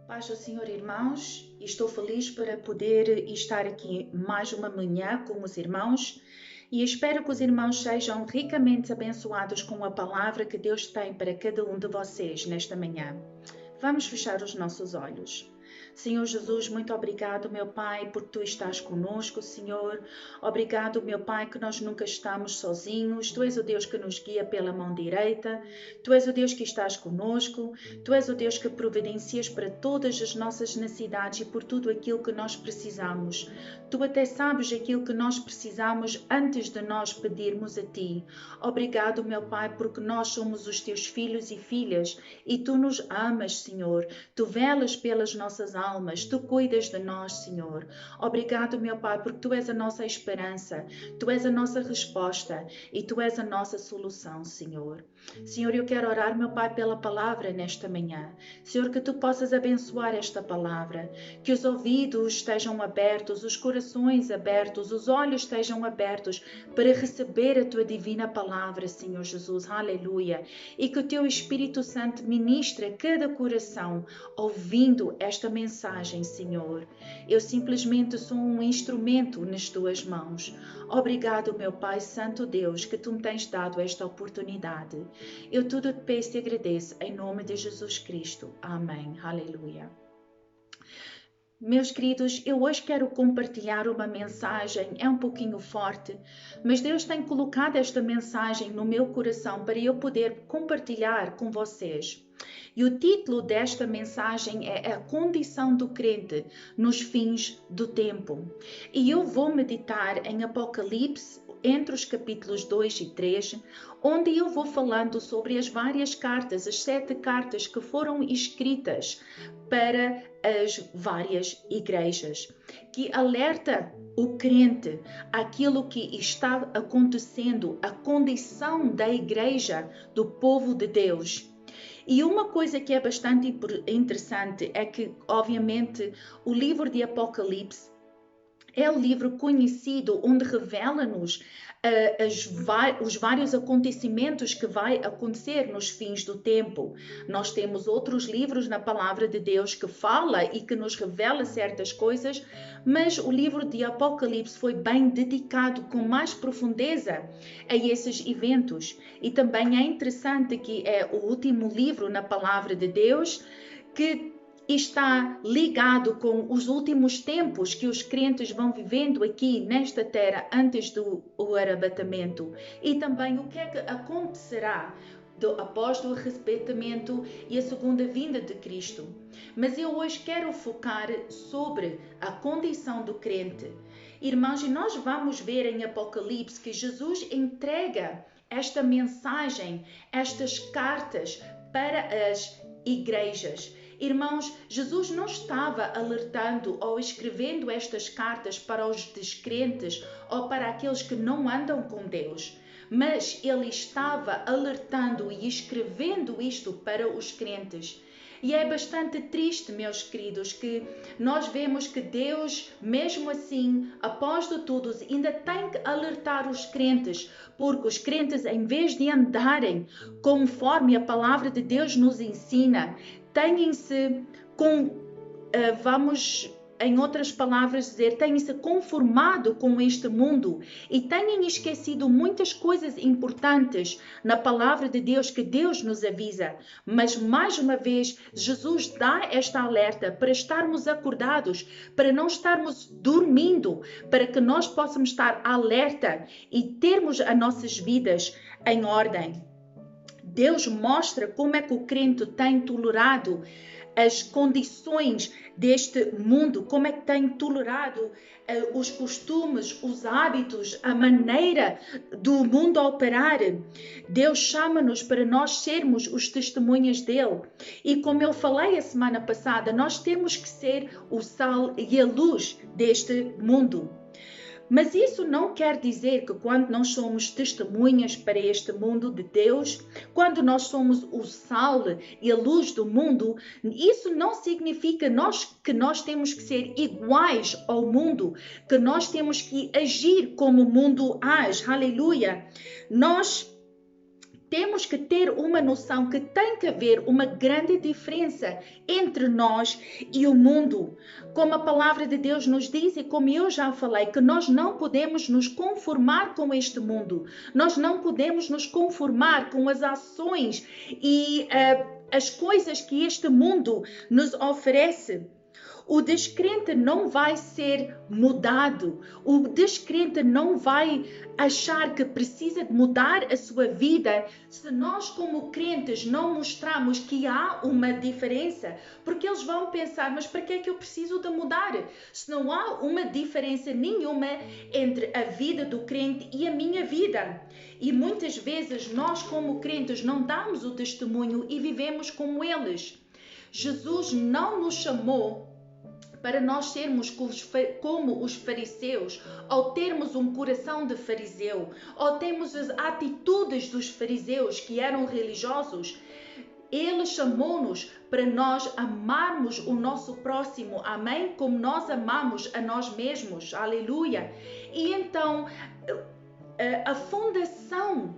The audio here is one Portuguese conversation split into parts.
Paz do Senhor, irmãos. Estou feliz para poder estar aqui mais uma manhã com os irmãos e espero que os irmãos sejam ricamente abençoados com a palavra que Deus tem para cada um de vocês nesta manhã. Vamos fechar os nossos olhos. Senhor Jesus, muito obrigado, meu Pai, porque Tu estás conosco, Senhor. Obrigado, meu Pai, que nós nunca estamos sozinhos. Tu és o Deus que nos guia pela mão direita. Tu és o Deus que estás conosco. Tu és o Deus que providencias para todas as nossas necessidades e por tudo aquilo que nós precisamos. Tu até sabes aquilo que nós precisamos antes de nós pedirmos a Ti. Obrigado, meu Pai, porque nós somos os Teus filhos e filhas e Tu nos amas, Senhor. Tu velas pelas nossas almas, Tu cuidas de nós, Senhor. Obrigado, meu Pai, porque Tu és a nossa esperança, Tu és a nossa resposta e Tu és a nossa solução, Senhor. Senhor, eu quero orar, meu Pai, pela palavra nesta manhã. Senhor, que Tu possas abençoar esta palavra, que os ouvidos estejam abertos, os corações abertos, os olhos estejam abertos para receber a Tua divina palavra, Senhor Jesus. Aleluia. E que o Teu Espírito Santo ministre a cada coração ouvindo esta mensagem, Senhor. Eu simplesmente sou um instrumento nas Tuas mãos. Obrigado, meu Pai Santo Deus, que Tu me tens dado esta oportunidade. Eu tudo te peço e agradeço em nome de Jesus Cristo. Amém. Aleluia. Meus queridos, eu hoje quero compartilhar uma mensagem, é um pouquinho forte, mas Deus tem colocado esta mensagem no meu coração para eu poder compartilhar com vocês. E o título desta mensagem é A Condição do Crente nos Fins do Tempo. E eu vou meditar em Apocalipse, entre os capítulos 2 e 3, onde eu vou falando sobre as várias cartas, as 7 cartas que foram escritas para as várias igrejas, que alerta o crente àquilo que está acontecendo, a condição da igreja, do povo de Deus. E uma coisa que é bastante interessante é que, obviamente, o livro de Apocalipse é o livro conhecido onde revela-nos os vários acontecimentos que vai acontecer nos fins do tempo. Nós temos outros livros na palavra de Deus que fala e que nos revela certas coisas, mas o livro de Apocalipse foi bem dedicado com mais profundeza a esses eventos. E também é interessante que é o último livro na palavra de Deus que está ligado com os últimos tempos que os crentes vão vivendo aqui nesta terra antes do arrebatamento e também o que é que acontecerá após o arrebatamento e a segunda vinda de Cristo. Mas eu hoje quero focar sobre a condição do crente. Irmãos, e nós vamos ver em Apocalipse que Jesus entrega esta mensagem, estas cartas para as igrejas. Irmãos, Jesus não estava alertando ou escrevendo estas cartas para os descrentes ou para aqueles que não andam com Deus, mas Ele estava alertando e escrevendo isto para os crentes. E é bastante triste, meus queridos, que nós vemos que Deus, mesmo assim, após de tudo, ainda tem que alertar os crentes, porque os crentes, em vez de andarem conforme a palavra de Deus nos ensina, têm-se em outras palavras dizer, têm-se conformado com este mundo e têm esquecido muitas coisas importantes na palavra de Deus que Deus nos avisa. Mas mais uma vez, Jesus dá esta alerta para estarmos acordados, para não estarmos dormindo, para que nós possamos estar alerta e termos as nossas vidas em ordem. Deus mostra como é que o crente tem tolerado as condições deste mundo, como é que tem tolerado os costumes, os hábitos, a maneira do mundo a operar. Deus chama-nos para nós sermos os testemunhas dele. E como eu falei a semana passada, nós temos que ser o sal e a luz deste mundo. Mas isso não quer dizer que quando nós somos testemunhas para este mundo de Deus, quando nós somos o sal e a luz do mundo, isso não significa que nós temos que ser iguais ao mundo, que nós temos que agir como o mundo age. Aleluia! Nós temos que ter uma noção que tem que haver uma grande diferença entre nós e o mundo. Como a palavra de Deus nos diz e como eu já falei, que nós não podemos nos conformar com este mundo. Nós não podemos nos conformar com as ações e as coisas que este mundo nos oferece. O descrente não vai ser mudado. O descrente não vai achar que precisa de mudar a sua vida se nós, como crentes, não mostrarmos que há uma diferença. Porque eles vão pensar, mas para que é que eu preciso de mudar? Se não há uma diferença nenhuma entre a vida do crente e a minha vida. E muitas vezes nós, como crentes, não damos o testemunho e vivemos como Jesus não nos chamou para nós sermos como os fariseus, ou termos um coração de fariseu, ou termos as atitudes dos fariseus que eram religiosos. Ele chamou-nos para nós amarmos o nosso próximo, amém? Como nós amamos a nós mesmos, aleluia. E então, a fundação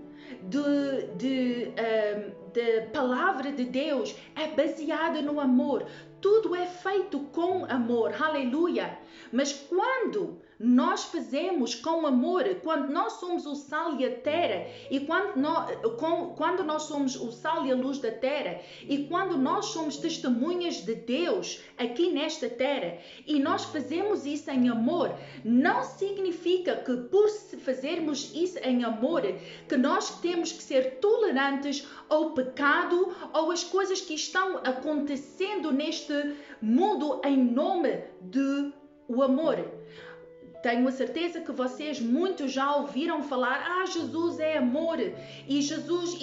da palavra de Deus é baseada no amor. Tudo é feito com amor, aleluia. Mas quando nós fazemos com amor, quando nós somos o sal e a terra, e quando nós somos o sal e a luz da terra, e quando nós somos testemunhas de Deus aqui nesta terra, e nós fazemos isso em amor, não significa que por fazermos isso em amor, que nós temos que ser tolerantes ao pecado ou às coisas que estão acontecendo neste mundo em nome do amor. Tenho a certeza que vocês muitos já ouviram falar, Jesus é amor, e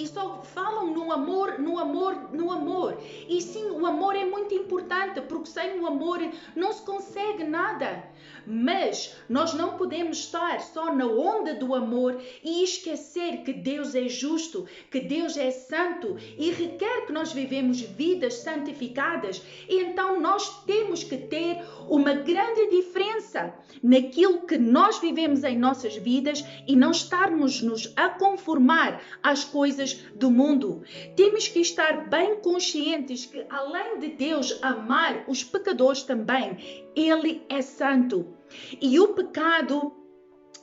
só falam no amor, no amor, no amor. E sim, o amor é muito importante, porque sem o amor não se consegue nada. Mas nós não podemos estar só na onda do amor e esquecer que Deus é justo, que Deus é santo e requer que nós vivemos vidas santificadas. E então nós temos que ter uma grande diferença naquilo que nós vivemos em nossas vidas e não estarmos a conformar às coisas do mundo. Temos que estar bem conscientes que, além de Deus amar os pecadores também, Ele é santo. E o pecado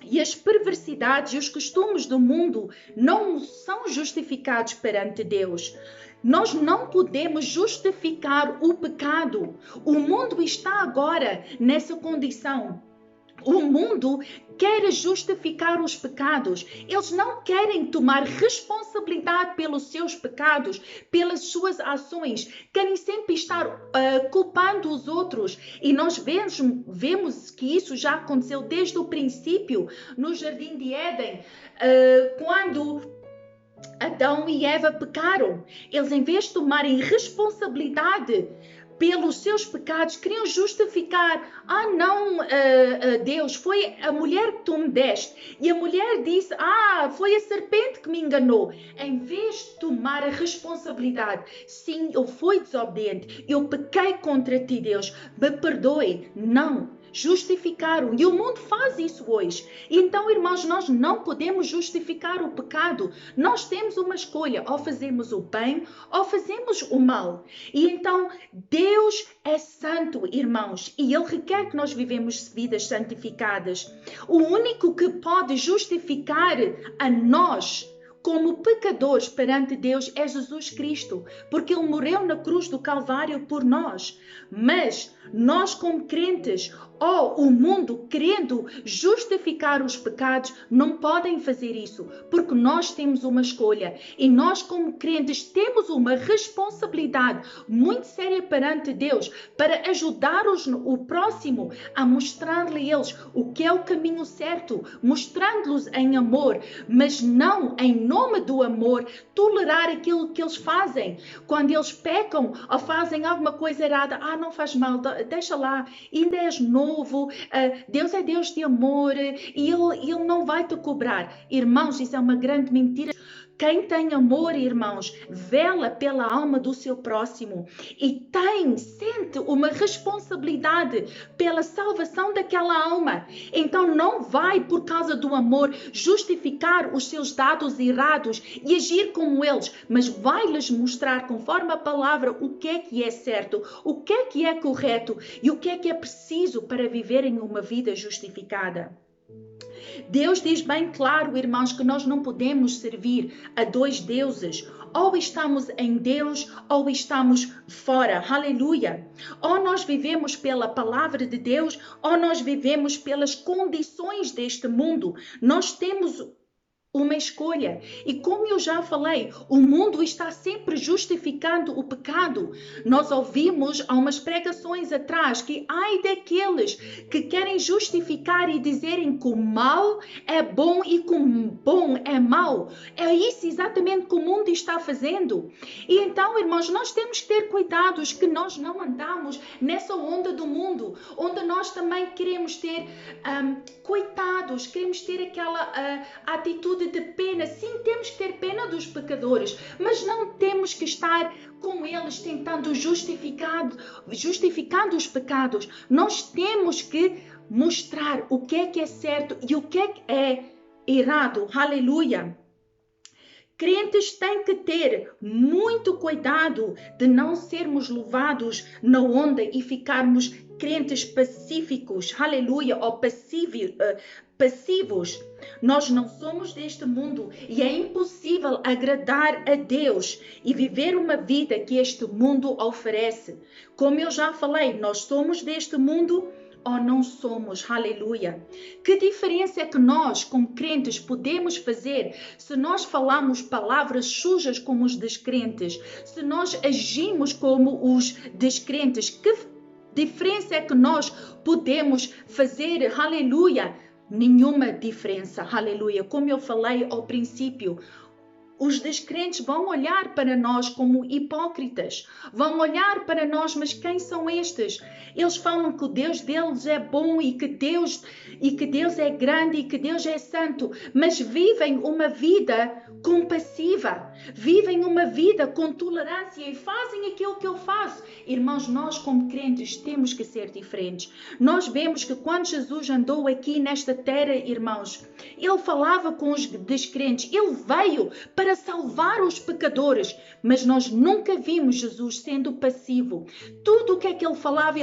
e as perversidades e os costumes do mundo não são justificados perante Deus. Nós não podemos justificar o pecado. O mundo está agora nessa condição. O mundo quer justificar os pecados. Eles não querem tomar responsabilidade pelos seus pecados, pelas suas ações. Querem sempre estar culpando os outros. E nós vemos que isso já aconteceu desde o princípio, no Jardim de Éden, quando Adão e Eva pecaram. Eles, em vez de tomarem responsabilidade pelos seus pecados, queriam justificar. Não, Deus, foi a mulher que tu me deste. E a mulher disse, foi a serpente que me enganou. Em vez de tomar a responsabilidade, sim, eu fui desobediente, eu pequei contra ti, Deus, me perdoe. Não. Justificaram. E o mundo faz isso hoje. Então, irmãos, nós não podemos justificar o pecado. Nós temos uma escolha. Ou fazemos o bem, ou fazemos o mal. E então, Deus é santo, irmãos. E Ele requer que nós vivemos vidas santificadas. O único que pode justificar a nós como pecadores perante Deus é Jesus Cristo, porque Ele morreu na cruz do Calvário por nós. Mas nós, como crentes, ou o mundo querendo justificar os pecados, não podem fazer isso, porque nós temos uma escolha. E nós, como crentes, temos uma responsabilidade muito séria perante Deus para ajudar o próximo a mostrar-lhe a eles o que é o caminho certo, mostrando-los em amor, mas não em nome do amor, tolerar aquilo que eles fazem. Quando eles pecam ou fazem alguma coisa errada, não faz mal, deixa lá, ainda és novo, Deus é Deus de amor e Ele não vai te cobrar. Irmãos, isso é uma grande mentira. Quem tem amor, irmãos, vela pela alma do seu próximo e sente uma responsabilidade pela salvação daquela alma. Então não vai, por causa do amor, justificar os seus dados errados e agir como eles, mas vai lhes mostrar, conforme a palavra, o que é certo, o que é correto e o que é preciso para viverem uma vida justificada. Deus diz bem claro, irmãos, que nós não podemos servir a dois deuses. Ou estamos em Deus ou estamos fora. Aleluia! Ou nós vivemos pela palavra de Deus ou nós vivemos pelas condições deste mundo. Nós temos uma escolha. E como eu já falei, o mundo está sempre justificando o pecado. Nós ouvimos há umas pregações atrás que ai daqueles que querem justificar e dizerem que o mal é bom e que o bom é mau. É isso exatamente que o mundo está fazendo. E então, irmãos, nós temos que ter cuidados que nós não andamos nessa onda do mundo, onde nós também queremos ter coitados, queremos ter aquela atitude de pena. Sim, temos que ter pena dos pecadores, mas não temos que estar com eles tentando justificando os pecados. Nós temos que mostrar o que é certo e o que é errado. Aleluia! Crentes têm que ter muito cuidado de não sermos levados na onda e ficarmos crentes pacíficos, aleluia, ou passivos. Nós não somos deste mundo e é impossível agradar a Deus e viver uma vida que este mundo oferece. Como eu já falei, nós somos deste mundo ou não somos, aleluia. Que diferença é que nós, como crentes, podemos fazer se nós falamos palavras sujas como os descrentes, se nós agimos como os descrentes? Que diferença é que nós podemos fazer, aleluia? Nenhuma diferença, aleluia. Como eu falei ao princípio, os descrentes vão olhar para nós como hipócritas, vão olhar para nós, mas quem são estes? Eles falam que o Deus deles é bom e que Deus é grande e que Deus é santo, mas vivem uma vida compassiva, vivem uma vida com tolerância e fazem aquilo que eu faço. Irmãos, nós como crentes temos que ser diferentes. Nós vemos que quando Jesus andou aqui nesta terra, irmãos, ele falava com os descrentes, ele veio para salvar os pecadores, mas nós nunca vimos Jesus sendo passivo. Tudo o que é que ele falava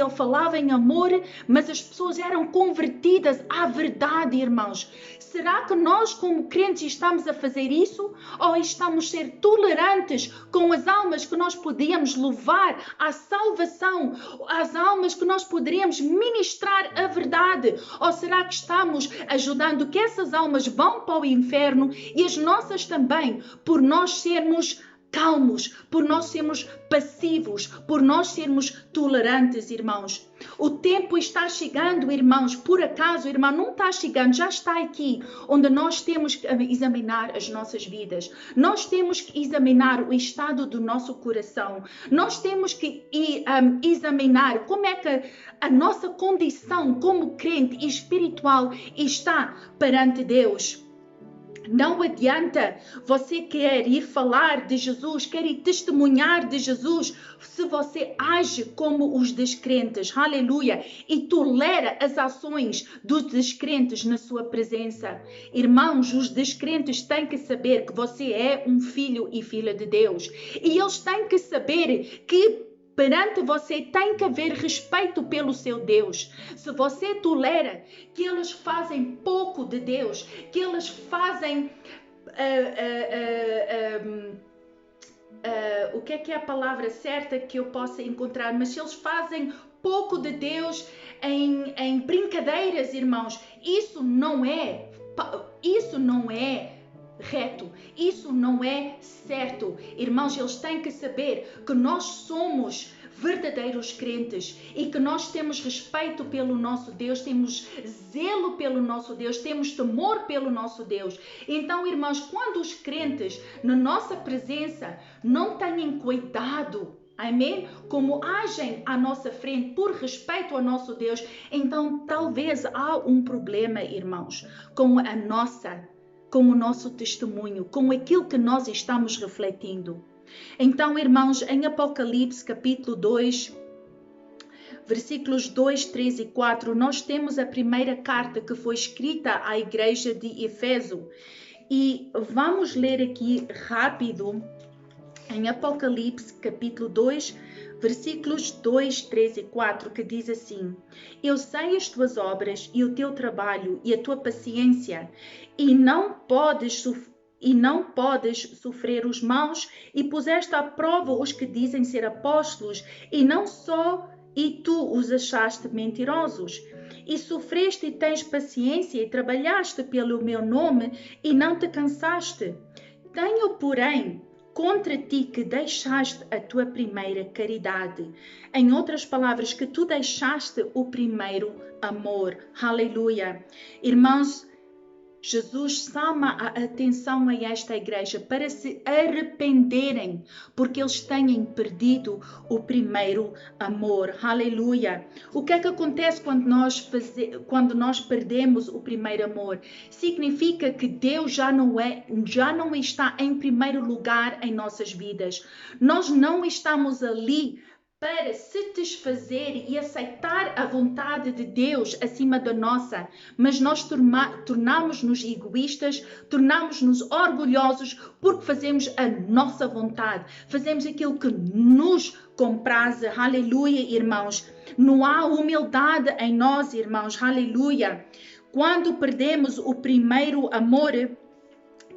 em amor, mas as pessoas eram convertidas à verdade, irmãos. Será que nós como crentes estamos a fazer isso? Ou estamos a ser tolerantes com as almas que nós podíamos levar à salvação, as almas que nós poderíamos ministrar a verdade? Ou será que estamos ajudando que essas almas vão para o inferno e as nossas também, por nós sermos calmos, por nós sermos passivos, por nós sermos tolerantes, irmãos? O tempo está chegando, irmãos, por acaso, irmão, não está chegando, já está aqui, onde nós temos que examinar as nossas vidas, nós temos que examinar o estado do nosso coração, nós temos que examinar como é que a nossa condição como crente espiritual está perante Deus. Não adianta você querer ir falar de Jesus, querer ir testemunhar de Jesus, se você age como os descrentes, aleluia, e tolera as ações dos descrentes na sua presença. Irmãos, os descrentes têm que saber que você é um filho e filha de Deus. E eles têm que saber que perante você tem que haver respeito pelo seu Deus. Se você tolera que eles fazem pouco de Deus, que eles fazem o que é a palavra certa que eu possa encontrar, mas se eles fazem pouco de Deus em brincadeiras, irmãos, isso não é reto, isso não é certo. Irmãos, eles têm que saber que nós somos verdadeiros crentes e que nós temos respeito pelo nosso Deus, temos zelo pelo nosso Deus, temos temor pelo nosso Deus. Então, irmãos, quando os crentes na nossa presença não têm cuidado, amém? Como agem à nossa frente por respeito ao nosso Deus, então talvez há um problema, irmãos, com com o nosso testemunho, com aquilo que nós estamos refletindo. Então, irmãos, em Apocalipse capítulo 2, versículos 2, 3 e 4, nós temos a primeira carta que foi escrita à igreja de Éfeso. E vamos ler aqui rápido em Apocalipse capítulo 2, versículos 2, 3 e 4, que diz assim: Eu sei as tuas obras e o teu trabalho e a tua paciência, e não podes sofrer os maus, e puseste à prova os que dizem ser apóstolos, e tu os achaste mentirosos. E sofreste e tens paciência, e trabalhaste pelo meu nome, e não te cansaste. Tenho, porém, contra ti que deixaste a tua primeira caridade. Em outras palavras, que tu deixaste o primeiro amor. Aleluia. Irmãos, Jesus chama a atenção a esta igreja para se arrependerem, porque eles têm perdido o primeiro amor. Aleluia! O que é que acontece quando nós perdemos o primeiro amor? Significa que Deus já não está em primeiro lugar em nossas vidas. Nós não estamos ali para satisfazer e aceitar a vontade de Deus acima da nossa, mas nós tornamos-nos egoístas, tornamos-nos orgulhosos porque fazemos a nossa vontade, fazemos aquilo que nos compraz. Aleluia, irmãos. Não há humildade em nós, irmãos. Aleluia. Quando perdemos o primeiro amor,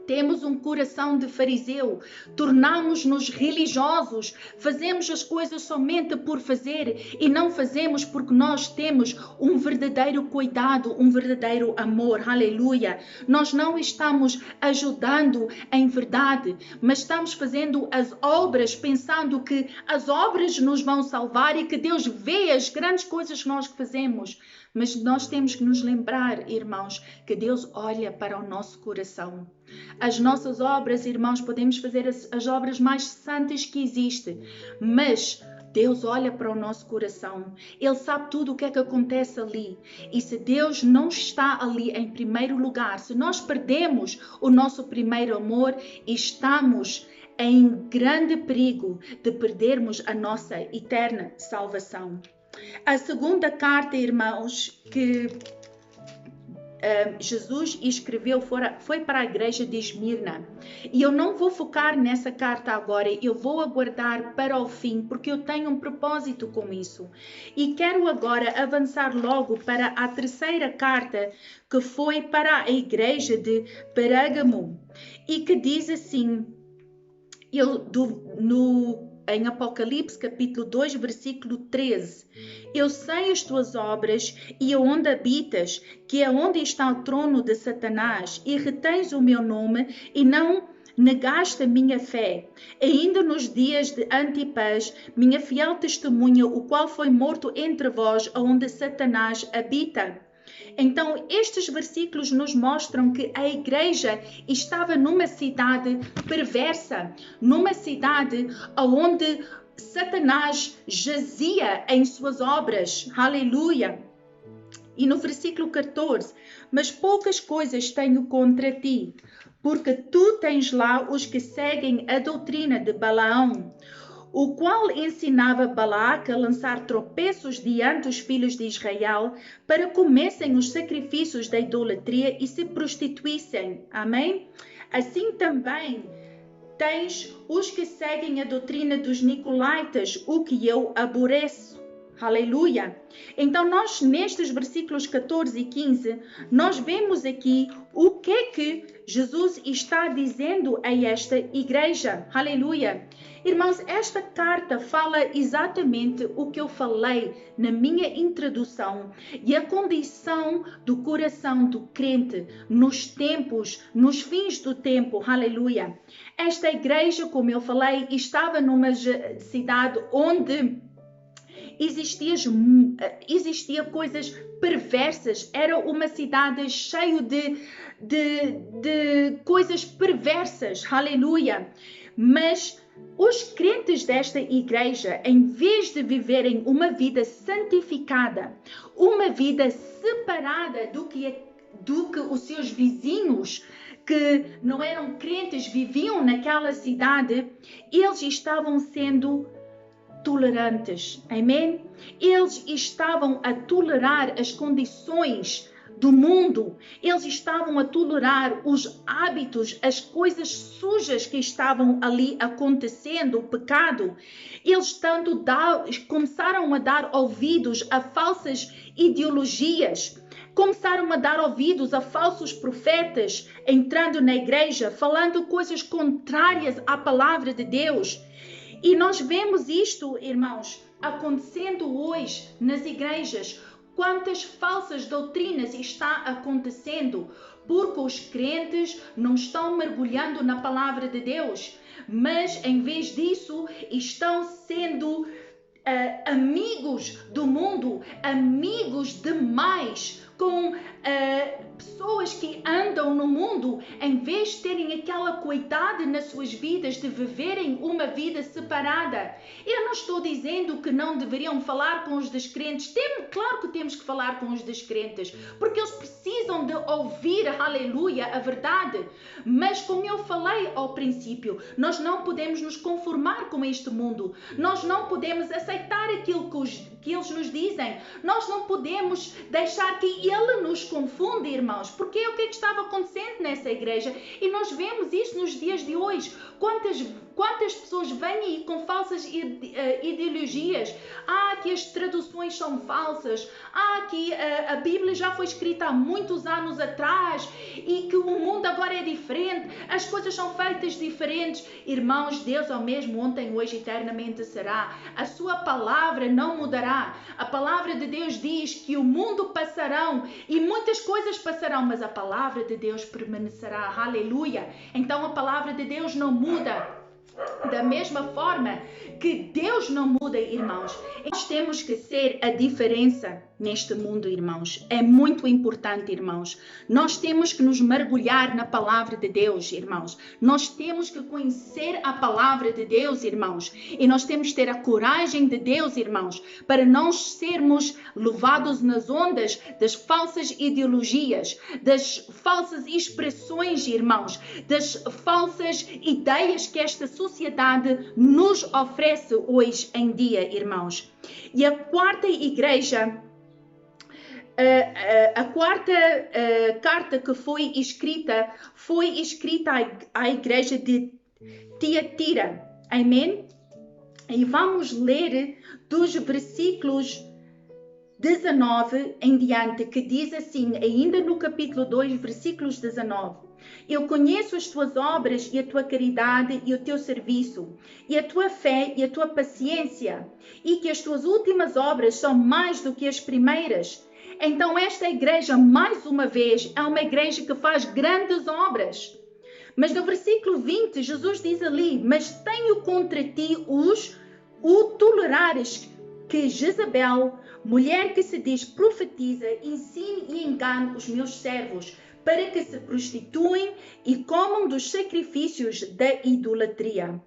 temos um coração de fariseu, tornamos-nos religiosos, fazemos as coisas somente por fazer e não fazemos porque nós temos um verdadeiro cuidado, um verdadeiro amor. Aleluia! Nós não estamos ajudando em verdade, mas estamos fazendo as obras pensando que as obras nos vão salvar e que Deus vê as grandes coisas que nós fazemos. Mas nós temos que nos lembrar, irmãos, que Deus olha para o nosso coração. As nossas obras, irmãos, podemos fazer as obras mais santas que existem, mas Deus olha para o nosso coração. Ele sabe tudo o que é que acontece ali. E se Deus não está ali em primeiro lugar, se nós perdemos o nosso primeiro amor, estamos em grande perigo de perdermos a nossa eterna salvação. A segunda carta, irmãos, que Jesus escreveu foi para a igreja de Esmirna. E eu não vou focar nessa carta agora, eu vou aguardar para o fim, porque eu tenho um propósito com isso. E quero agora avançar logo para a terceira carta, que foi para a igreja de Pérgamo, e que diz assim, em Apocalipse capítulo 2, versículo 13. Eu sei as tuas obras e aonde habitas, que é onde está o trono de Satanás, e retens o meu nome e não negaste a minha fé. Ainda nos dias de Antipas, minha fiel testemunha, o qual foi morto entre vós, aonde Satanás habita. Então, estes versículos nos mostram que a igreja estava numa cidade perversa, numa cidade onde Satanás jazia em suas obras. Aleluia! E no versículo 14, mas poucas coisas tenho contra ti, porque tu tens lá os que seguem a doutrina de Balaão, o qual ensinava Balaque a lançar tropeços diante dos filhos de Israel para comessem os sacrifícios da idolatria e se prostituíssem. Amém? Assim também tens os que seguem a doutrina dos Nicolaitas, o que eu aborreço. Aleluia! Então nós, nestes versículos 14 e 15, nós vemos aqui o que é que Jesus está dizendo a esta igreja. Aleluia! Irmãos, esta carta fala exatamente o que eu falei na minha introdução e a condição do coração do crente nos tempos, nos fins do tempo. Aleluia! Esta igreja, como eu falei, estava numa cidade onde existia coisas perversas, era uma cidade cheia de coisas perversas, aleluia, mas os crentes desta igreja, em vez de viverem uma vida santificada, uma vida separada do que os seus vizinhos que não eram crentes, viviam naquela cidade, eles estavam sendo tolerantes, amém? Eles estavam a tolerar as condições do mundo, eles estavam a tolerar os hábitos, as coisas sujas que estavam ali acontecendo, o pecado. Eles começaram a dar ouvidos a falsas ideologias, começaram a dar ouvidos a falsos profetas, entrando na igreja, falando coisas contrárias à palavra de Deus. E nós vemos isto, irmãos, acontecendo hoje nas igrejas. Quantas falsas doutrinas está acontecendo? Porque os crentes não estão mergulhando na palavra de Deus, mas em vez disso estão sendo amigos do mundo, amigos demais, com pessoas que andam no mundo, em vez de terem aquela cuidado nas suas vidas de viverem uma vida separada. Eu não estou dizendo que não deveriam falar com os descrentes. Claro que temos que falar com os descrentes, porque eles precisam de ouvir, aleluia, a verdade. Mas como eu falei ao princípio, nós não podemos nos conformar com este mundo. Nós não podemos aceitar aquilo que eles nos dizem. Nós não podemos deixar que ele nos confunde, irmãos, porque é o que estava acontecendo nessa igreja e nós vemos isso nos dias de hoje. Quantas pessoas vêm aí com falsas ideologias? Que as traduções são falsas, que a Bíblia já foi escrita há muitos anos atrás e que o mundo agora é diferente, as coisas são feitas diferentes. Irmãos, Deus é o mesmo ontem, hoje, eternamente será. A sua palavra não mudará. A palavra de Deus diz que o mundo passarão e muitas coisas passarão, mas a palavra de Deus permanecerá. Aleluia! Então a palavra de Deus não muda. Da mesma forma que Deus não muda, irmãos. Nós temos que ser a diferença neste mundo, irmãos. É muito importante, irmãos. Nós temos que nos mergulhar na palavra de Deus, irmãos. Nós temos que conhecer a palavra de Deus, irmãos. E nós temos que ter a coragem de Deus, irmãos, para não sermos levados nas ondas das falsas ideologias, das falsas expressões, irmãos, das falsas ideias que esta sociedade nos oferece hoje em dia, irmãos. E a quarta igreja, a quarta carta que foi escrita à igreja de Tiatira. Amém? E vamos ler dos versículos 19 em diante, que diz assim, ainda no capítulo 2, versículos 19. Eu conheço as tuas obras e a tua caridade e o teu serviço, e a tua fé e a tua paciência, e que as tuas últimas obras são mais do que as primeiras. Então esta igreja, mais uma vez, é uma igreja que faz grandes obras. Mas no versículo 20, Jesus diz ali, mas tenho contra ti o tolerares que Jezabel, mulher que se diz profetiza, ensine e engane os meus servos, para que se prostituem e comam dos sacrifícios da idolatria.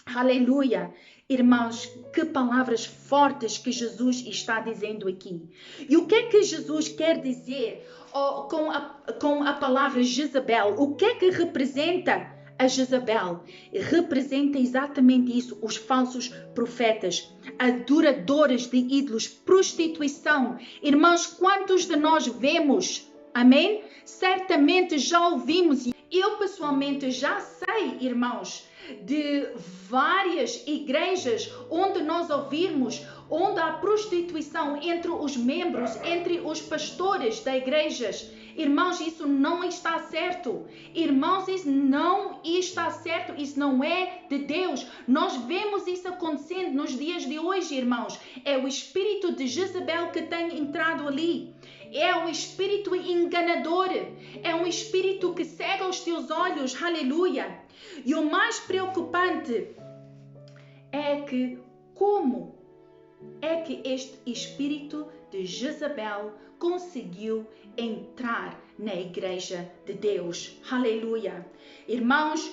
Aleluia! Irmãos, que palavras fortes que Jesus está dizendo aqui. E o que é que Jesus quer dizer com a palavra Jezabel? O que é que representa a Jezabel? Representa exatamente isso, os falsos profetas, adoradores de ídolos, prostituição. Irmãos, quantos de nós vemos? Amém? Certamente já ouvimos. Eu pessoalmente já sei, irmãos, de várias igrejas onde nós ouvimos, onde há prostituição entre os membros, entre os pastores das igrejas. Irmãos, isso não está certo. Irmãos, isso não está certo. Isso não é de Deus. Nós vemos isso acontecendo nos dias de hoje, irmãos. É o espírito de Jezabel que tem entrado ali. É um espírito enganador. É um espírito que cega os teus olhos. Aleluia. E o mais preocupante é que como é que este espírito de Jezabel conseguiu entrar na igreja de Deus. Aleluia. Irmãos,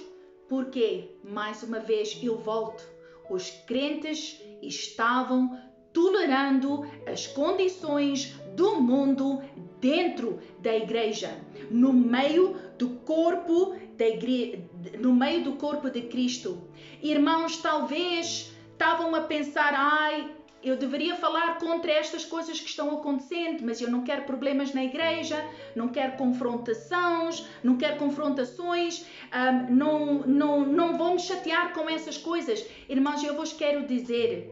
porque, mais uma vez eu volto, os crentes estavam tolerando as condições do mundo dentro da igreja, no meio do corpo de Cristo. Irmãos, talvez estavam a pensar, eu deveria falar contra estas coisas que estão acontecendo, mas eu não quero problemas na igreja, não quero confrontações, não vou me chatear com essas coisas. Irmãos, eu vos quero dizer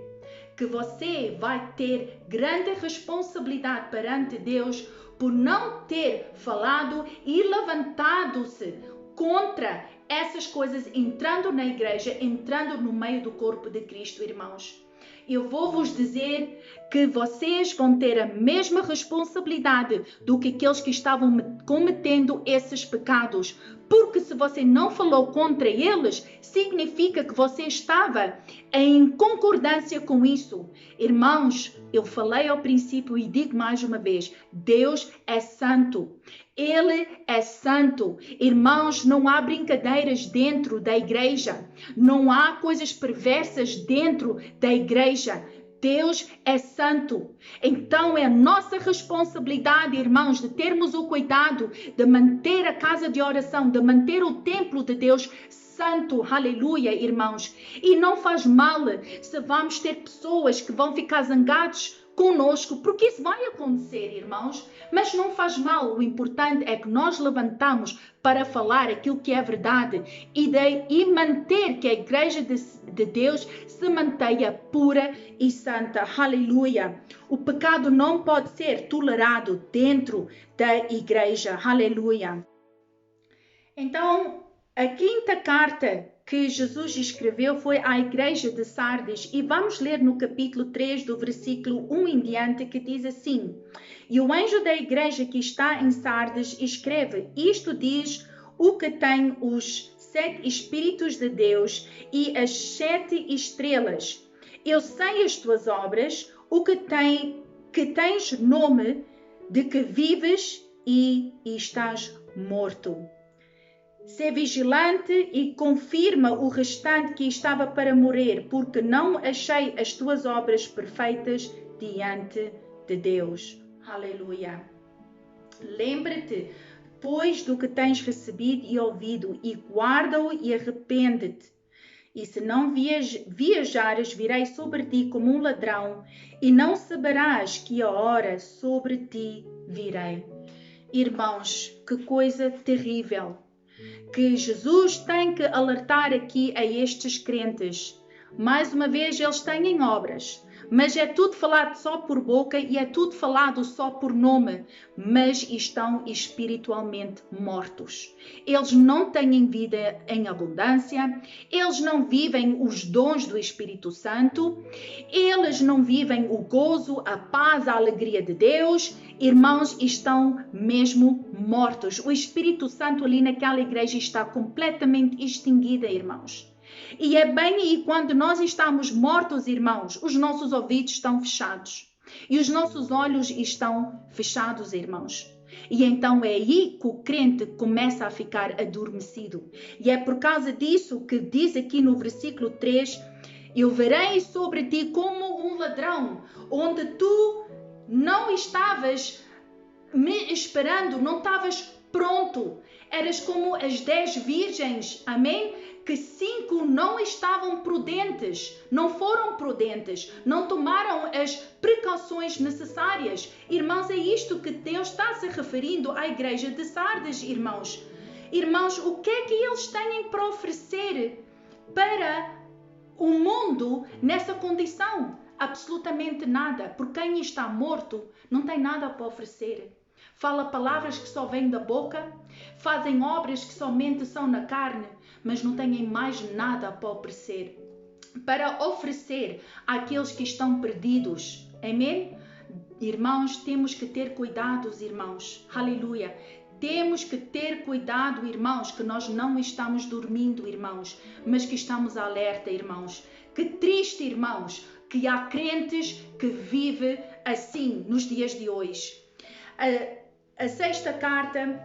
que você vai ter grande responsabilidade perante Deus por não ter falado e levantado-se contra essas coisas, entrando na igreja, entrando no meio do corpo de Cristo, irmãos. Eu vou vos dizer que vocês vão ter a mesma responsabilidade do que aqueles que estavam cometendo esses pecados. Porque se você não falou contra eles, significa que você estava em concordância com isso. Irmãos, eu falei ao princípio e digo mais uma vez, Deus é santo. Ele é santo. Irmãos, não há brincadeiras dentro da igreja. Não há coisas perversas dentro da igreja. Deus é santo. Então é nossa responsabilidade, irmãos, de termos o cuidado de manter a casa de oração, de manter o templo de Deus santo. Aleluia, irmãos. E não faz mal se vamos ter pessoas que vão ficar zangados conosco, porque isso vai acontecer, irmãos, mas não faz mal. O importante é que nós levantamos para falar aquilo que é verdade e manter que a igreja de Deus se mantenha pura e santa. Aleluia. O pecado não pode ser tolerado dentro da igreja. Aleluia. Então, a quinta carta que Jesus escreveu foi à igreja de Sardes, e vamos ler no capítulo 3 do versículo 1 em diante, que diz assim: E o anjo da igreja que está em Sardes escreve: Isto diz o que tem os 7 Espíritos de Deus e as 7 estrelas. Eu sei as tuas obras, que tens nome de que vives e estás morto. Sê vigilante e confirma o restante que estava para morrer, porque não achei as tuas obras perfeitas diante de Deus. Aleluia. Lembra-te, pois, do que tens recebido e ouvido, e guarda-o e arrepende-te. E se não viajares, virei sobre ti como um ladrão, e não saberás que a hora sobre ti virei. Irmãos, que coisa terrível que Jesus tem que alertar aqui a estes crentes. Mais uma vez, eles têm obras, mas é tudo falado só por boca e é tudo falado só por nome, mas estão espiritualmente mortos. Eles não têm vida em abundância, eles não vivem os dons do Espírito Santo, eles não vivem o gozo, a paz, a alegria de Deus. Irmãos, estão mesmo mortos. O Espírito Santo ali naquela igreja está completamente extinguido, irmãos. E é bem aí quando nós estamos mortos, irmãos, os nossos ouvidos estão fechados e os nossos olhos estão fechados, irmãos. E então é aí que o crente começa a ficar adormecido. E é por causa disso que diz aqui no versículo 3: Eu verei sobre ti como um ladrão, onde tu não estavas me esperando, não estavas pronto. Eras como as 10 virgens, amém? Que 5 não estavam prudentes, não foram prudentes, não tomaram as precauções necessárias. Irmãos, é isto que Deus está se referindo à igreja de Sardes, irmãos. Irmãos, o que é que eles têm para oferecer para o mundo nessa condição? Absolutamente nada, porque quem está morto não tem nada para oferecer. Fala palavras que só vêm da boca, fazem obras que somente são na carne, mas não têm mais nada para oferecer àqueles que estão perdidos. Amém? Irmãos, temos que ter cuidados, irmãos. Aleluia. Temos que ter cuidado, irmãos, que nós não estamos dormindo, irmãos, mas que estamos alerta, irmãos. Que triste, irmãos, que há crentes que vivem assim nos dias de hoje. A sexta carta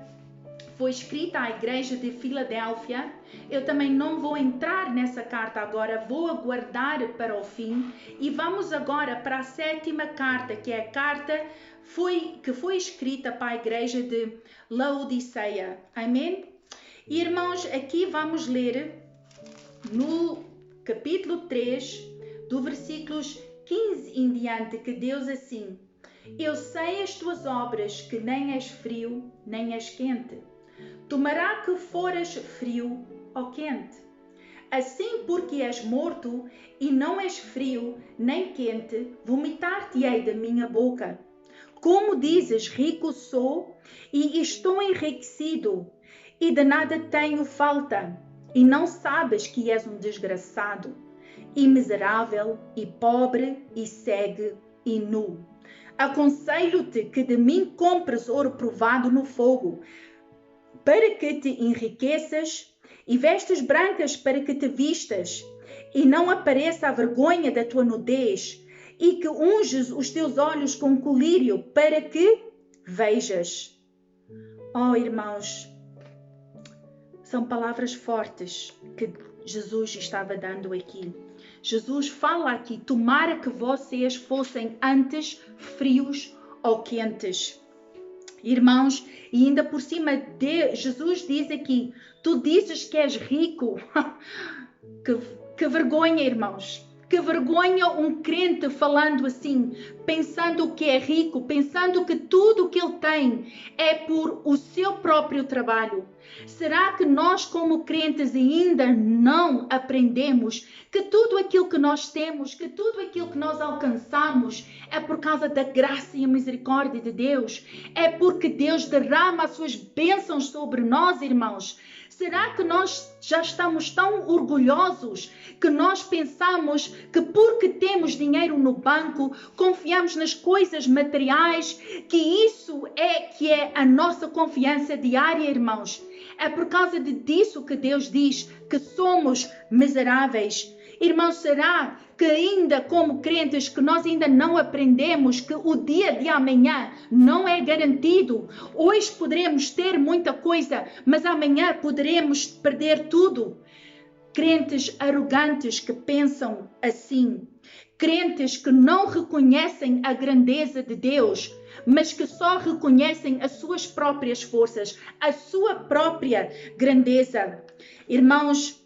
foi escrita à igreja de Filadélfia Eu também não vou entrar nessa carta agora, vou aguardar para o fim. E vamos agora para a 7ª carta, que é a carta que foi escrita para a igreja de Laodiceia. Amém? E, irmãos, aqui vamos ler no capítulo 3, do versículos 15 em diante, que Deus assim: eu sei as tuas obras, que nem és frio, nem és quente. Tomará que foras frio ou quente. Assim, porque és morto e não és frio nem quente, vomitar-te-ei da minha boca. Como dizes, rico sou e estou enriquecido, e de nada tenho falta, e não sabes que és um desgraçado, e miserável, e pobre, e cego, e nu. Aconselho-te que de mim compres ouro provado no fogo, para que te enriqueças, e vestes brancas para que te vistas, e não apareça a vergonha da tua nudez, e que unges os teus olhos com colírio, para que vejas. Oh, irmãos, são palavras fortes que Jesus estava dando aqui. Jesus fala aqui: tomara que vocês fossem antes frios ou quentes. Irmãos, e ainda por cima, Jesus diz aqui: tu dizes que és rico. que vergonha, irmãos. Que vergonha um crente falando assim, pensando que é rico, pensando que tudo o que ele tem é por o seu próprio trabalho. Será que nós, como crentes, ainda não aprendemos que tudo aquilo que nós temos, que tudo aquilo que nós alcançamos é por causa da graça e a misericórdia de Deus? É porque Deus derrama as suas bênçãos sobre nós, irmãos. Será que nós já estamos tão orgulhosos que nós pensamos que porque temos dinheiro no banco, confiamos nas coisas materiais, que isso é que é a nossa confiança diária, irmãos? É por causa disso que Deus diz que somos miseráveis. Irmãos, será que ainda como crentes que nós ainda não aprendemos que o dia de amanhã não é garantido? Hoje poderemos ter muita coisa, mas amanhã poderemos perder tudo. Crentes arrogantes que pensam assim. Crentes que não reconhecem a grandeza de Deus, mas que só reconhecem as suas próprias forças, a sua própria grandeza. Irmãos,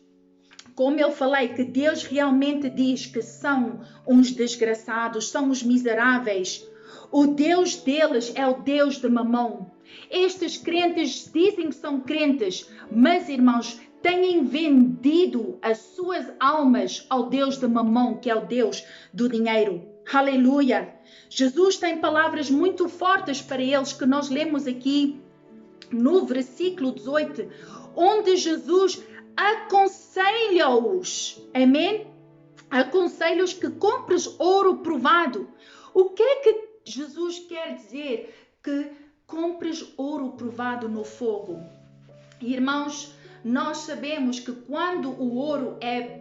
como eu falei, que Deus realmente diz que são uns desgraçados, são os miseráveis. O Deus deles é o Deus de Mamão. Estes crentes dizem que são crentes, mas, irmãos, têm vendido as suas almas ao Deus de Mamão, que é o Deus do dinheiro. Aleluia! Jesus tem palavras muito fortes para eles que nós lemos aqui no versículo 18, onde Jesus aconselha-os, amém? Aconselha-os que compres ouro provado. O que é que Jesus quer dizer que compres ouro provado no fogo? Irmãos, nós sabemos que quando o ouro é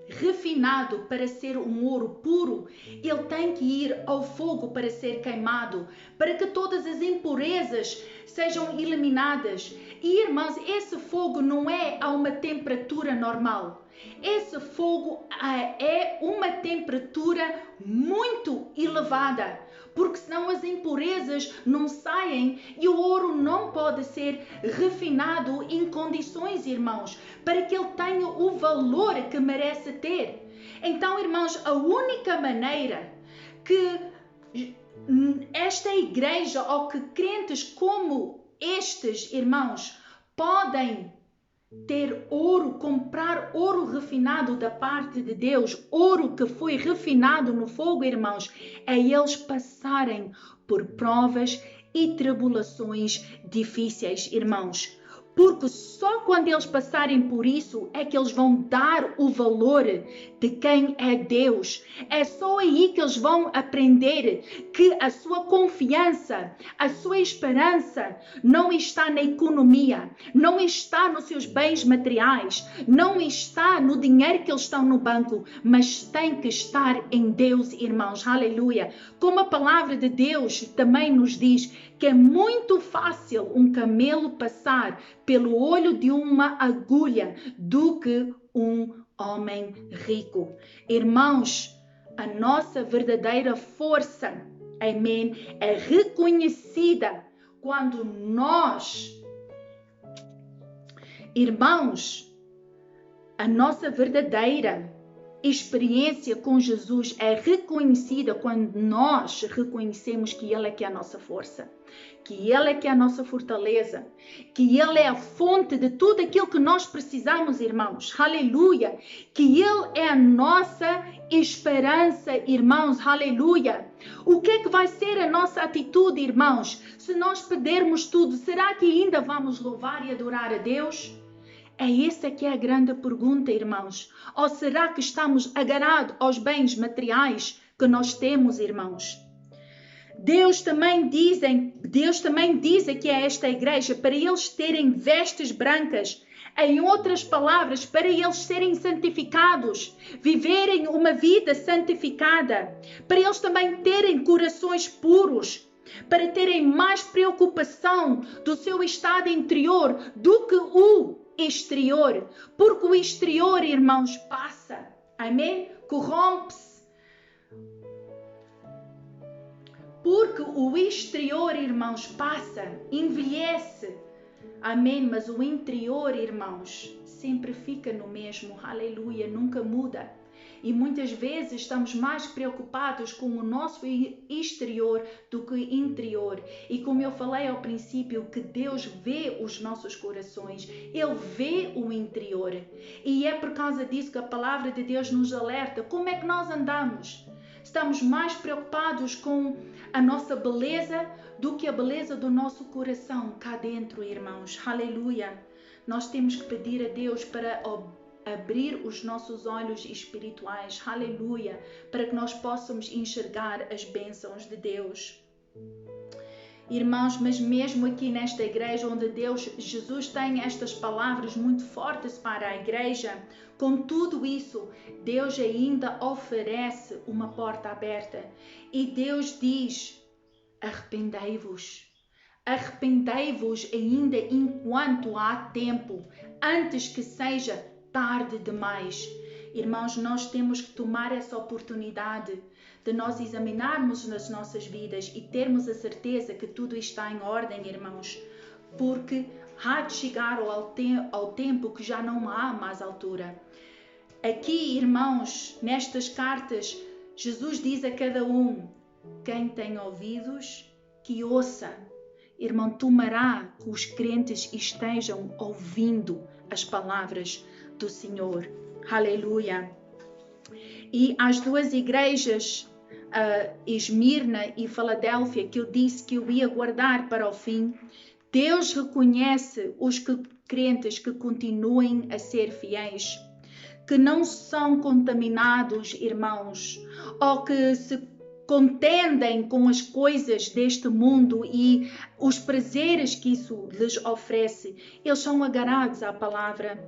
refinado para ser um ouro puro, ele tem que ir ao fogo para ser queimado, para que todas as impurezas sejam eliminadas. E, irmãos, esse fogo não é a uma temperatura normal. Esse fogo é uma temperatura muito elevada, porque senão as impurezas não saem e o ouro não pode ser refinado em condições, irmãos, para que ele tenha o valor que merece ter. Então, irmãos, a única maneira que esta igreja ou que crentes como estes, irmãos, podem ter ouro, comprar ouro refinado da parte de Deus, ouro que foi refinado no fogo, irmãos, é eles passarem por provas e tribulações difíceis, irmãos. Porque só quando eles passarem por isso é que eles vão dar o valor de quem é Deus. É só aí que eles vão aprender que a sua confiança, a sua esperança não está na economia, não está nos seus bens materiais, não está no dinheiro que eles estão no banco, mas tem que estar em Deus, irmãos. Aleluia! Como a palavra de Deus também nos diz que é muito fácil um camelo passar pelo olho de uma agulha do que um homem rico. Irmãos, a nossa verdadeira força, amém, é reconhecida quando nós, irmãos, a nossa verdadeira experiência com Jesus é reconhecida quando nós reconhecemos que Ele é que é a nossa força, que Ele é que é a nossa fortaleza, que Ele é a fonte de tudo aquilo que nós precisamos, irmãos. Aleluia! Que Ele é a nossa esperança, irmãos. Aleluia! O que é que vai ser a nossa atitude, irmãos? Se nós perdermos tudo, será que ainda vamos louvar e adorar a Deus? Essa que é a grande pergunta, irmãos. Ou será que estamos agarrados aos bens materiais que nós temos, irmãos? Deus também diz aqui a esta igreja para eles terem vestes brancas. Em outras palavras, para eles serem santificados, viverem uma vida santificada, para eles também terem corações puros, para terem mais preocupação do seu estado interior do que o exterior, porque o exterior, irmãos, passa, amém? Corrompe-se, porque o exterior, irmãos, passa, envelhece, amém? Mas o interior, irmãos, sempre fica no mesmo, aleluia, nunca muda. E muitas vezes estamos mais preocupados com o nosso exterior do que o interior. E como eu falei ao princípio, que Deus vê os nossos corações, Ele vê o interior. E é por causa disso que a palavra de Deus nos alerta. Como é que nós andamos? Estamos mais preocupados com a nossa beleza do que a beleza do nosso coração cá dentro, irmãos. Aleluia! Nós temos que pedir a Deus para abrir os nossos olhos espirituais, aleluia, para que nós possamos enxergar as bênçãos de Deus. Irmãos, mas mesmo aqui nesta igreja onde Jesus tem estas palavras muito fortes para a igreja, com tudo isso, Deus ainda oferece uma porta aberta e Deus diz: arrependei-vos. Arrependei-vos ainda enquanto há tempo, antes que seja tarde demais. Irmãos, nós temos que tomar essa oportunidade de nós examinarmos nas nossas vidas e termos a certeza que tudo está em ordem, irmãos, porque há de chegar ao tempo que já não há mais altura. Aqui, irmãos, nestas cartas, Jesus diz a cada um: quem tem ouvidos, que ouça. Irmão, tomará que os crentes estejam ouvindo as palavras do Senhor. Aleluia. E as duas igrejas, Esmirna e Filadélfia, que eu disse que eu ia guardar para o fim, Deus reconhece os crentes que continuem a ser fiéis, que não são contaminados, irmãos, ou que se contendem com as coisas deste mundo e os prazeres que isso lhes oferece. Eles são agarrados à palavra.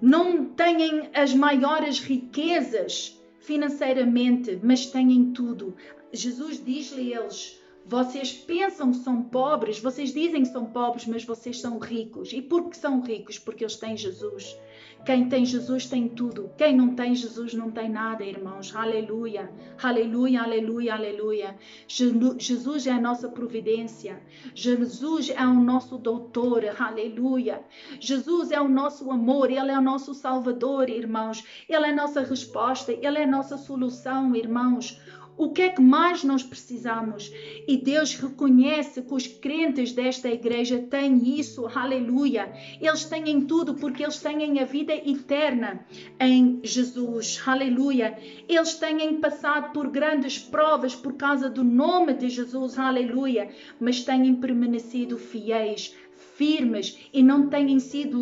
Não têm as maiores riquezas financeiramente, mas têm tudo. Jesus diz-lhe a eles: vocês pensam que são pobres, vocês dizem que são pobres, mas vocês são ricos. E por que são ricos? Porque eles têm Jesus. Quem tem Jesus tem tudo. Quem não tem Jesus não tem nada, irmãos. Aleluia, aleluia, aleluia, aleluia. Jesus é a nossa providência. Jesus é o nosso doutor. Aleluia. Jesus é o nosso amor. Ele é o nosso salvador, irmãos. Ele é a nossa resposta. Ele é a nossa solução, irmãos. O que é que mais nós precisamos? E Deus reconhece que os crentes desta igreja têm isso, aleluia. Eles têm tudo porque eles têm a vida eterna em Jesus, aleluia. Eles têm passado por grandes provas por causa do nome de Jesus, aleluia. Mas têm permanecido fiéis, firmes e não têm sido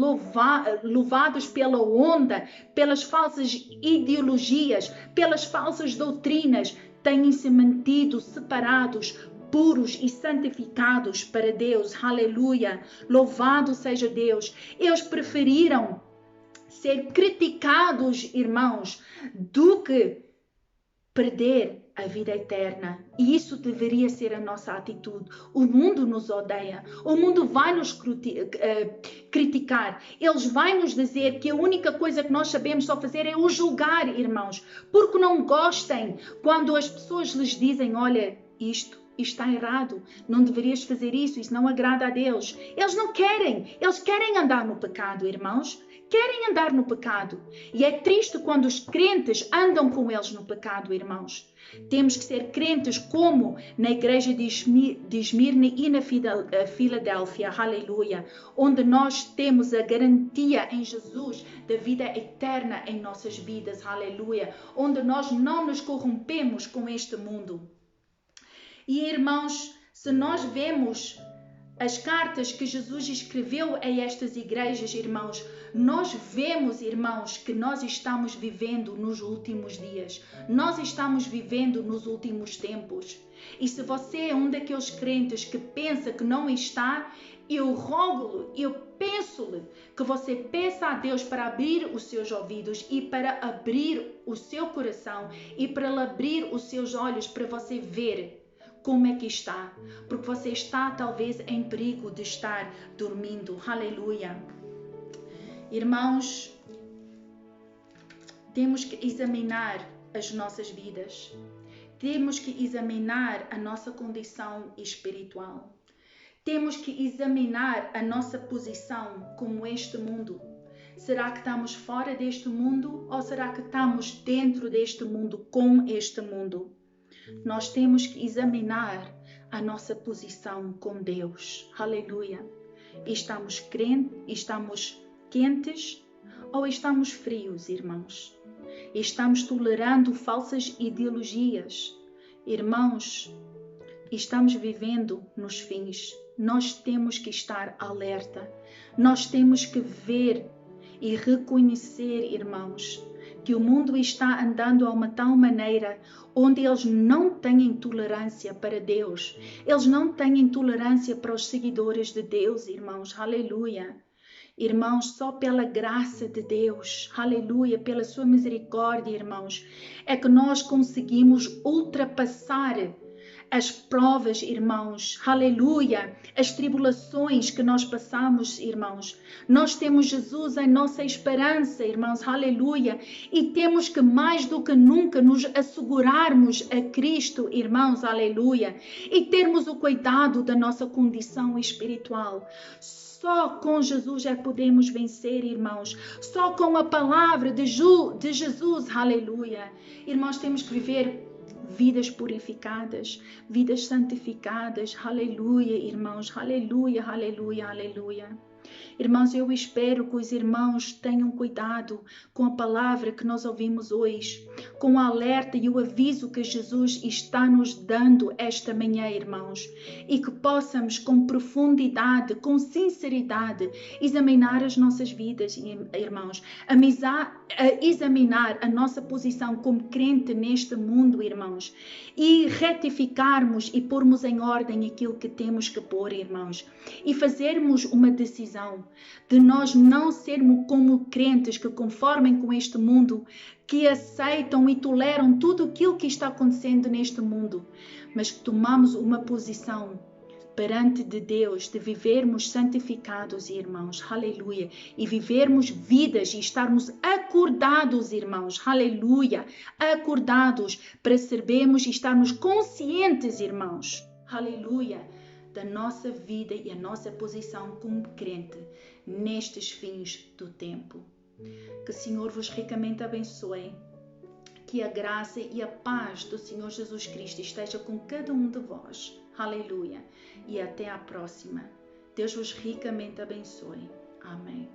louvados pela onda, pelas falsas ideologias, pelas falsas doutrinas. Têm se mantido separados, puros e santificados para Deus. Aleluia! Louvado seja Deus! Eles preferiram ser criticados, irmãos, do que perder a vida eterna. E isso deveria ser a nossa atitude. O mundo nos odeia. O mundo vai nos criticar. Eles vão nos dizer que a única coisa que nós sabemos só fazer é o julgar, irmãos. Porque não gostem quando as pessoas lhes dizem, olha, isto está errado, não deverias fazer isso, isso não agrada a Deus. Eles não querem. Eles querem andar no pecado, irmãos. Querem andar no pecado. E é triste quando os crentes andam com eles no pecado, irmãos. Temos que ser crentes como na igreja de Esmirna e na Filadélfia, aleluia, onde nós temos a garantia em Jesus da vida eterna em nossas vidas, aleluia, onde nós não nos corrompemos com este mundo. E irmãos, se nós vemos as cartas que Jesus escreveu a estas igrejas, irmãos, nós vemos, irmãos, que nós estamos vivendo nos últimos dias. Nós estamos vivendo nos últimos tempos. E se você é um daqueles crentes que pensa que não está, eu rogo-lhe, eu peço-lhe que você peça a Deus para abrir os seus ouvidos e para abrir o seu coração e para abrir os seus olhos para você ver como é que está, porque você está talvez em perigo de estar dormindo. Aleluia. Irmãos, temos que examinar as nossas vidas. Temos que examinar a nossa condição espiritual. Temos que examinar a nossa posição como este mundo. Será que estamos fora deste mundo ou será que estamos dentro deste mundo com este mundo? Nós temos que examinar a nossa posição com Deus. Aleluia. Estamos quentes ou estamos frios, irmãos? Estamos tolerando falsas ideologias. Irmãos, estamos vivendo nos fins. Nós temos que estar alerta. Nós temos que ver e reconhecer, irmãos, que o mundo está andando a uma tal maneira onde eles não têm tolerância para Deus. Eles não têm tolerância para os seguidores de Deus, irmãos. Aleluia. Irmãos, só pela graça de Deus, aleluia, pela sua misericórdia, irmãos, é que nós conseguimos ultrapassar as provas, irmãos, aleluia, as tribulações que nós passamos, irmãos. Nós temos Jesus em nossa esperança, irmãos, aleluia, e temos que mais do que nunca nos assegurarmos a Cristo, irmãos, aleluia, e termos o cuidado da nossa condição espiritual. Só com Jesus é que podemos vencer, irmãos. Só com a palavra de Jesus, aleluia. Irmãos, temos que viver vidas purificadas, vidas santificadas, aleluia, irmãos, aleluia, aleluia, aleluia. Irmãos, eu espero que os irmãos tenham cuidado com a palavra que nós ouvimos hoje, com o alerta e o aviso que Jesus está nos dando esta manhã, irmãos, e que possamos com profundidade, com sinceridade, examinar as nossas vidas, irmãos, examinar a nossa posição como crente neste mundo, irmãos, e retificarmos e pormos em ordem aquilo que temos que pôr, irmãos, e fazermos uma decisão de nós não sermos como crentes que conformem com este mundo, que aceitam e toleram tudo aquilo que está acontecendo neste mundo, mas que tomamos uma posição perante de Deus, de vivermos santificados, irmãos, aleluia, e vivermos vidas e estarmos acordados, irmãos, aleluia, acordados para servirmos e estarmos conscientes, irmãos, aleluia, da nossa vida e a nossa posição como crente nestes fins do tempo. Que o Senhor vos ricamente abençoe, que a graça e a paz do Senhor Jesus Cristo esteja com cada um de vós. Aleluia. E até a próxima. Deus vos ricamente abençoe. Amém.